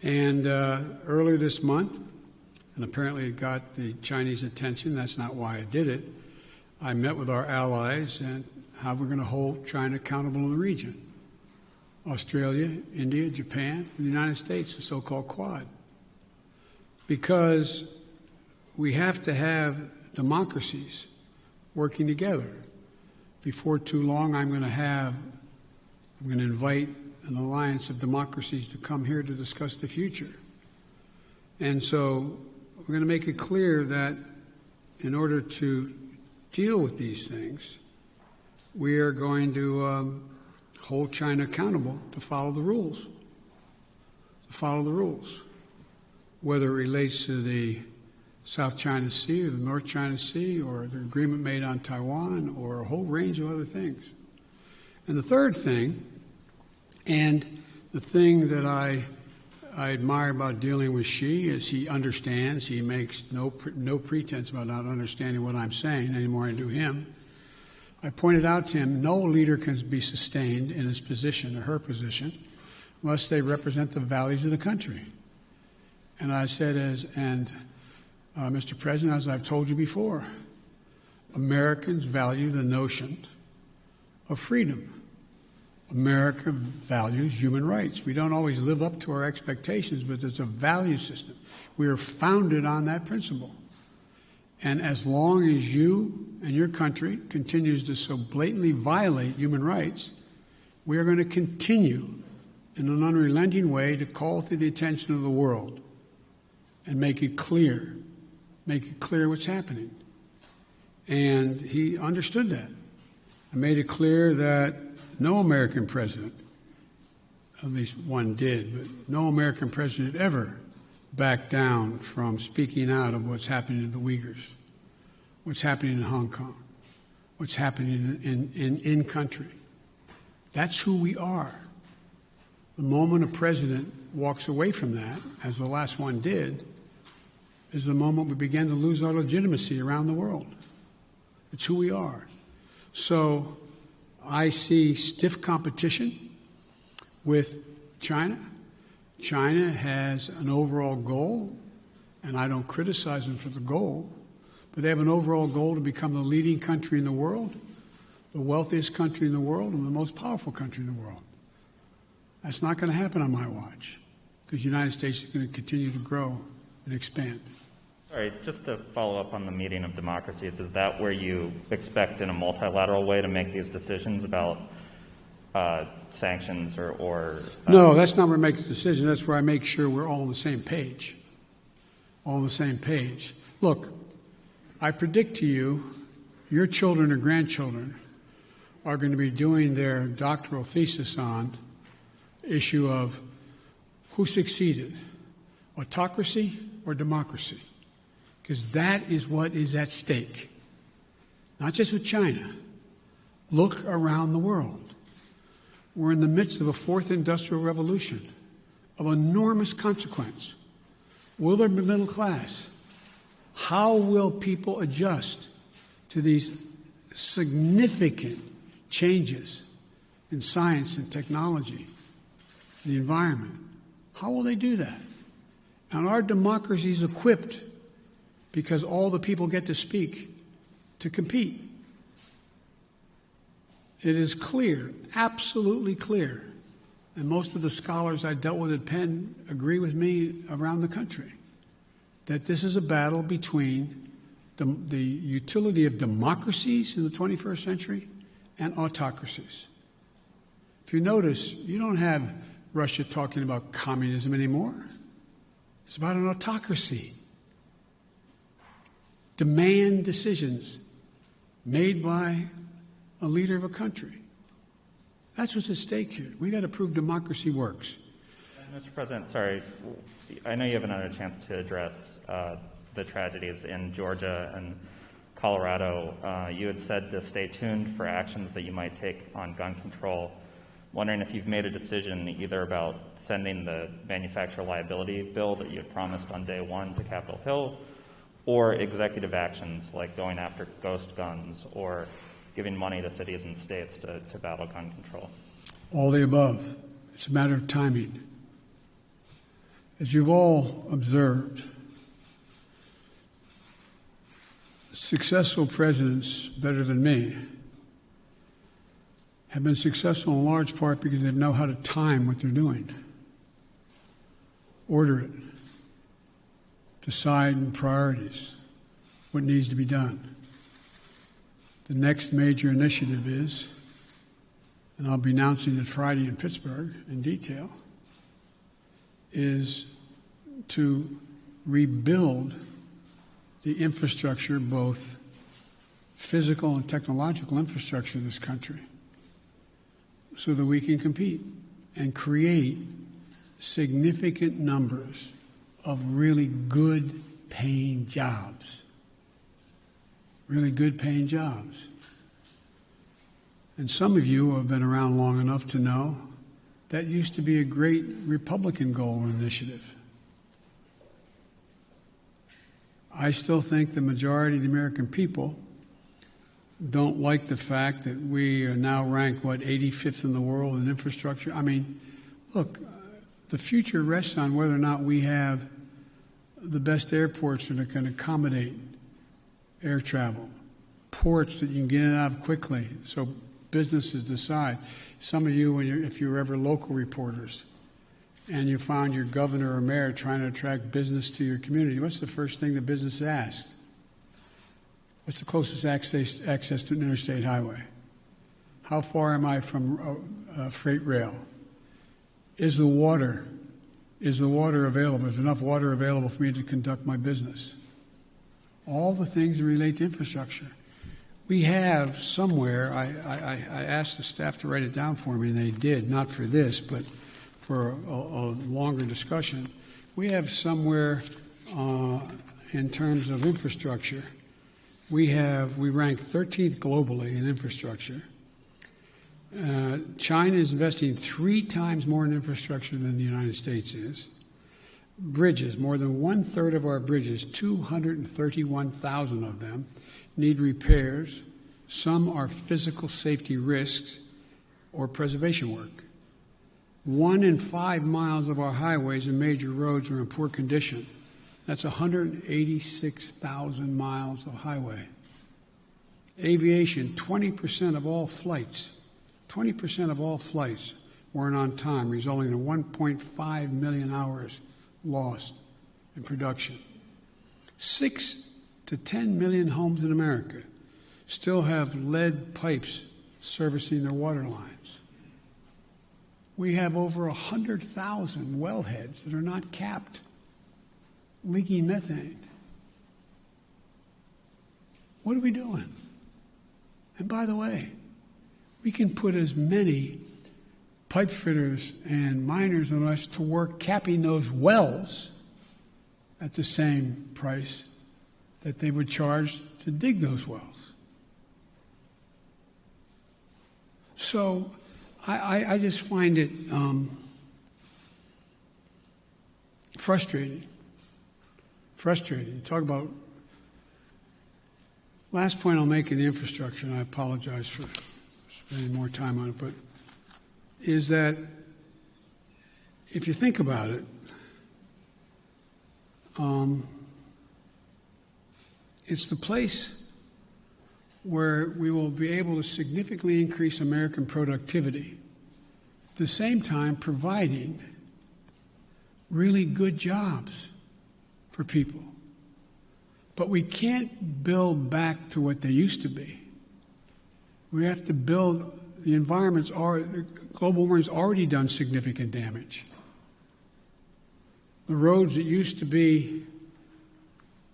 And earlier this month, and apparently it got the Chinese attention, that's not why I did it, I met with our allies and how we're going to hold China accountable in the region. Australia, India, Japan, and the United States, the so-called Quad. Because we have to have democracies working together. Before too long, I'm going to invite an alliance of democracies to come here to discuss the future. And so we're going to make it clear that in order to deal with these things, we are going to hold China accountable to follow the rules. To follow the rules. Whether it relates to the South China Sea or the North China Sea or the agreement made on Taiwan or a whole range of other things. And the third thing, and the thing that I admire about dealing with Xi is he understands, he makes no pretense about not understanding what I'm saying any more than I do him. I pointed out to him no leader can be sustained in his position or her position unless they represent the values of the country. And I said, Mr. President, as I've told you before, Americans value the notion of freedom. America values human rights. We don't always live up to our expectations, but there's a value system. We are founded on that principle. And as long as you and your country continues to so blatantly violate human rights, we are going to continue in an unrelenting way to call to the attention of the world and make it clear what's happening. And he understood that. I made it clear that no American president, at least one did, but no American president ever backed down from speaking out of what's happening to the Uyghurs, what's happening in Hong Kong, what's happening in country. That's who we are. The moment a president walks away from that, as the last one did, is the moment we begin to lose our legitimacy around the world. It's who we are. So I see stiff competition with China. China has an overall goal, and I don't criticize them for the goal, but they have an overall goal to become the leading country in the world, the wealthiest country in the world, and the most powerful country in the world. That's not going to happen on my watch, because the United States is going to continue to grow and expand. All right, just to follow up on the meeting of democracies, is that where you expect in a multilateral way to make these decisions about sanctions or No, that's not where I make the decision. That's where I make sure we're all on the same page. All on the same page. Look, I predict to you, your children or grandchildren are going to be doing their doctoral thesis on the issue of who succeeded, autocracy or democracy. Because that is what is at stake. not just with China. Look around the world. We're in the midst of a fourth industrial revolution of enormous consequence. Will there be middle class? How will people adjust to these significant changes in science and technology, the environment? How will they do that? And our democracy is equipped, because all the people get to speak, to compete. It is clear, absolutely clear, and most of the scholars I dealt with at Penn agree with me around the country, that this is a battle between the utility of democracies in the 21st century and autocracies. If you notice, you don't have Russia talking about communism anymore. It's about an autocracy. Demand decisions made by a leader of a country. That's what's at stake here. We got to prove democracy works. Mr. President, sorry, I know you haven't had a chance to address the tragedies in Georgia and Colorado. You had said to stay tuned for actions that you might take on gun control. Wondering if you've made a decision either about sending the manufacturer liability bill that you had promised on day one to Capitol Hill, or executive actions like going after ghost guns or giving money to cities and states to battle gun control. All the above. It's a matter of timing. As you've all observed, successful presidents, better than me, have been successful in large part because they know how to time what they're doing, order it, decide on priorities, what needs to be done. The next major initiative is, and I'll be announcing it Friday in Pittsburgh in detail, is to rebuild the infrastructure, both physical and technological infrastructure of this country, so that we can compete and create significant numbers of really good paying jobs. Really good paying jobs. And some of you have been around long enough to know that used to be a great Republican goal or initiative. I still think the majority of the American people don't like the fact that we are now ranked, 85th in the world in infrastructure. I mean, look, the future rests on whether or not we have the best airports that can accommodate air travel, ports that you can get in and out of quickly so businesses decide. Some of you, if you were ever local reporters and you found your governor or mayor trying to attract business to your community, what's the first thing the business asked? What's the closest access to an interstate highway? How far am I from freight rail? Is the water available? Is there enough water available for me to conduct my business? All the things that relate to infrastructure. We have somewhere, I asked the staff to write it down for me, and they did, not for this, but for a longer discussion. We have somewhere in terms of infrastructure, we rank 13th globally in infrastructure. China is investing 3 times more in infrastructure than the United States is. Bridges, more than 1/3 of our bridges, 231,000 of them, need repairs. Some are physical safety risks or preservation work. 1 in 5 miles of our highways and major roads are in poor condition. That's 186,000 miles of highway. Aviation, 20% of all flights weren't on time, resulting in 1.5 million hours lost in production. 6 to 10 million homes in America still have lead pipes servicing their water lines. We have over 100,000 wellheads that are not capped, leaking methane. What are we doing? And by the way, we can put as many pipe fitters and miners on us to work capping those wells at the same price that they would charge to dig those wells. So I just find it frustrating. Frustrating. Talk about, last point I'll make in the infrastructure, and I apologize for spending more time on it, but is that if you think about it, it's the place where we will be able to significantly increase American productivity, at the same time providing really good jobs for people. But we can't build back to what they used to be. We have to build, the environment's already, global warming's already done significant damage. The roads that used to be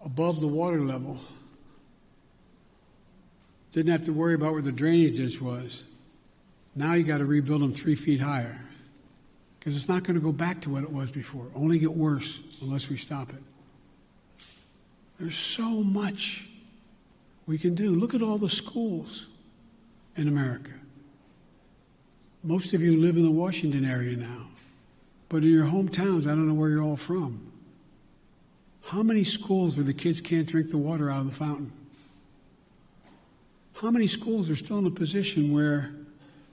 above the water level didn't have to worry about where the drainage ditch was. Now you got to rebuild them 3 feet higher because it's not going to go back to what it was before. Only get worse unless we stop it. There's so much we can do. Look at all the schools in America. Most of you live in the Washington area now, but in your hometowns, I don't know where you're all from. How many schools where the kids can't drink the water out of the fountain? How many schools are still in a position where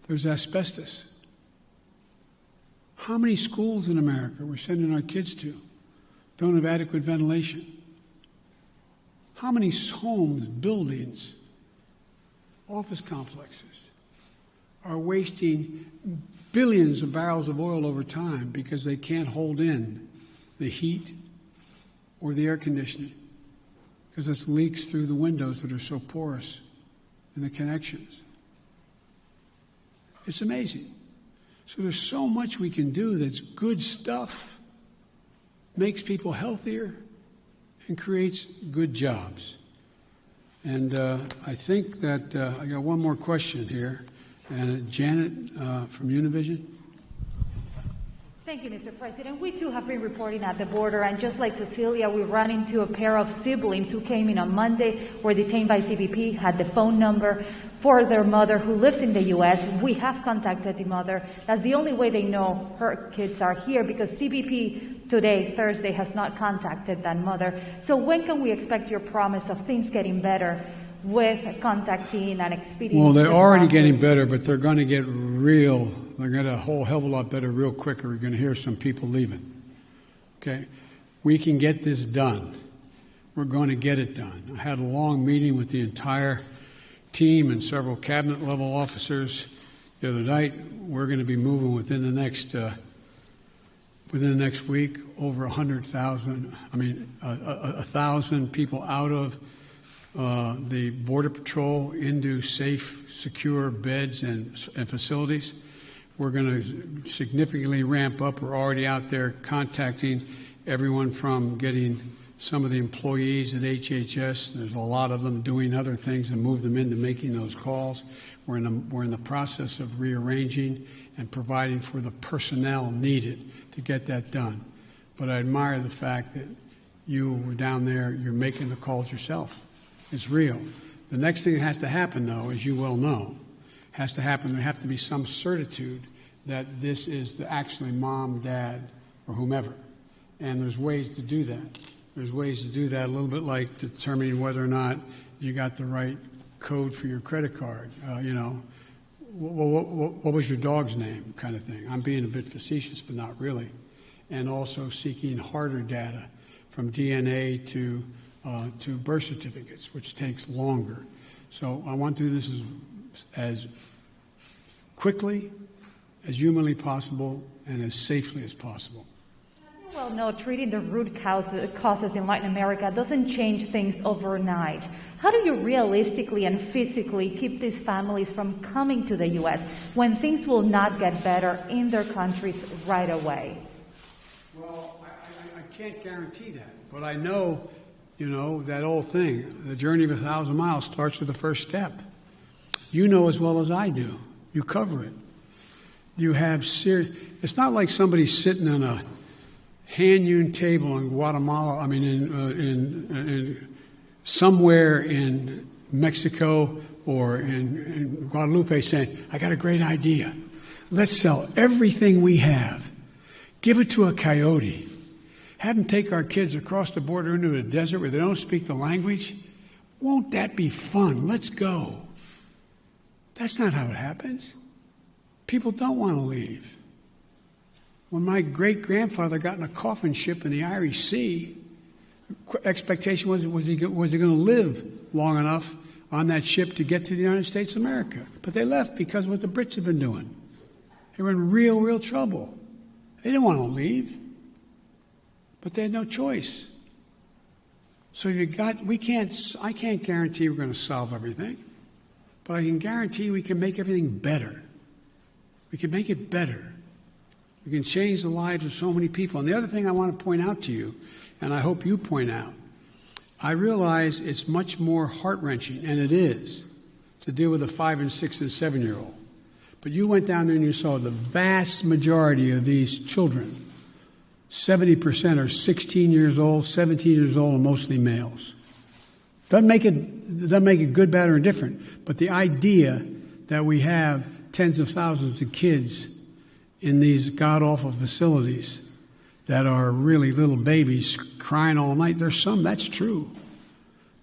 there's asbestos? How many schools in America we're sending our kids to don't have adequate ventilation? How many homes, buildings, office complexes are wasting billions of barrels of oil over time because they can't hold in the heat or the air conditioning because it's leaks through the windows that are so porous in the connections? It's amazing. So there's so much we can do that's good stuff, makes people healthier, and creates good jobs. And I think that I got one more question here. And Janet from Univision. Thank you, Mr. President. We too have been reporting at the border, and just like Cecilia, we ran into a pair of siblings who came in on Monday, were detained by CBP, had the phone number for their mother who lives in the U.S. We have contacted the mother. That's the only way they know her kids are here, because CBP today, Thursday, has not contacted that mother. So when can we expect your promise of things getting better with contacting and expediting? Well, they're already getting better, but they're going to get real. They're going to get a whole hell of a lot better real quicker. We're going to hear some people leaving. Okay? We can get this done. We're going to get it done. I had a long meeting with the entire team and several cabinet-level officers the other night. We're going to be moving within the next week over 100,000. 1,000 people out of the Border Patrol into safe, secure beds and facilities. We're going to significantly ramp up. We're already out there contacting everyone from getting some of the employees at HHS. There's a lot of them doing other things and move them into making those calls. We're in the process of rearranging and providing for the personnel needed to get that done. But I admire the fact that you were down there, you're making the calls yourself. It's real. The next thing that has to happen, though, as you well know, has to happen. There have to be some certitude that this is actually mom, dad, or whomever. And there's ways to do that. There's ways to do that, a little bit like determining whether or not you got the right code for your credit card. What was your dog's name, kind of thing. I'm being a bit facetious, but not really. And also seeking harder data from DNA to birth certificates, which takes longer. So I want to do this as quickly, as humanly possible, and as safely as possible. As you well know, treating the root causes in Latin America doesn't change things overnight. How do you realistically and physically keep these families from coming to the U.S. when things will not get better in their countries right away? Well, I can't guarantee that, but I know, that old thing, the journey of 1,000 miles starts with the first step. You know as well as I do. You cover it. You have it's not like somebody sitting on a hand-hewn table in Guatemala, in somewhere in Mexico or in Guadalupe saying, I got a great idea. Let's sell everything we have. Give it to a coyote. Have them take our kids across the border into a desert where they don't speak the language. Won't that be fun? Let's go. That's not how it happens. People don't want to leave. When my great-grandfather got in a coffin ship in the Irish Sea, the expectation was he going to live long enough on that ship to get to the United States of America. But they left because of what the Brits had been doing. They were in real trouble. They didn't want to leave, but they had no choice. So I can't guarantee we're going to solve everything, but I can guarantee we can make everything better. We can make it better. We can change the lives of so many people. And the other thing I want to point out to you, and I hope you point out, I realize it's much more heart-wrenching, and it is, to deal with a 5 and 6 and 7-year-old. But you went down there and you saw the vast majority of these children, 70% are 16 years old, 17 years old, and mostly males. Doesn't make it good, bad, or indifferent. But the idea that we have tens of thousands of kids in these god-awful facilities that are really little babies crying all night, there's some, that's true.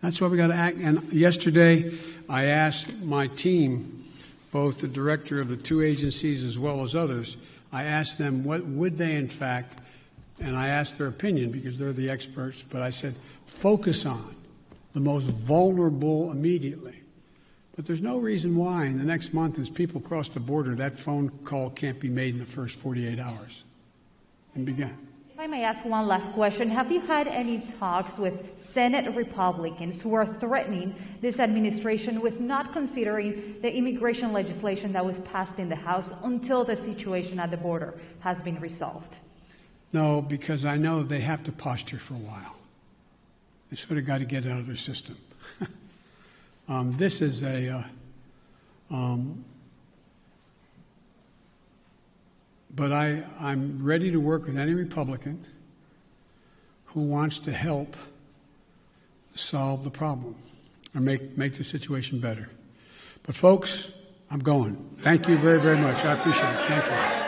That's why we got to act. And yesterday, I asked my team, both the director of the two agencies as well as others, I asked them what would they in fact, and I asked their opinion because they're the experts, but I said, focus on the most vulnerable immediately. But there's no reason why in the next month as people cross the border, that phone call can't be made in the first 48 hours and begin. If I may ask one last question, have you had any talks with Senate Republicans who are threatening this administration with not considering the immigration legislation that was passed in the House until the situation at the border has been resolved? No, because I know they have to posture for a while. They sort of got to get out of their system. This is but I'm ready to work with any Republican who wants to help solve the problem or make the situation better. But folks, I'm going. Thank you very, very much. I appreciate it. Thank you.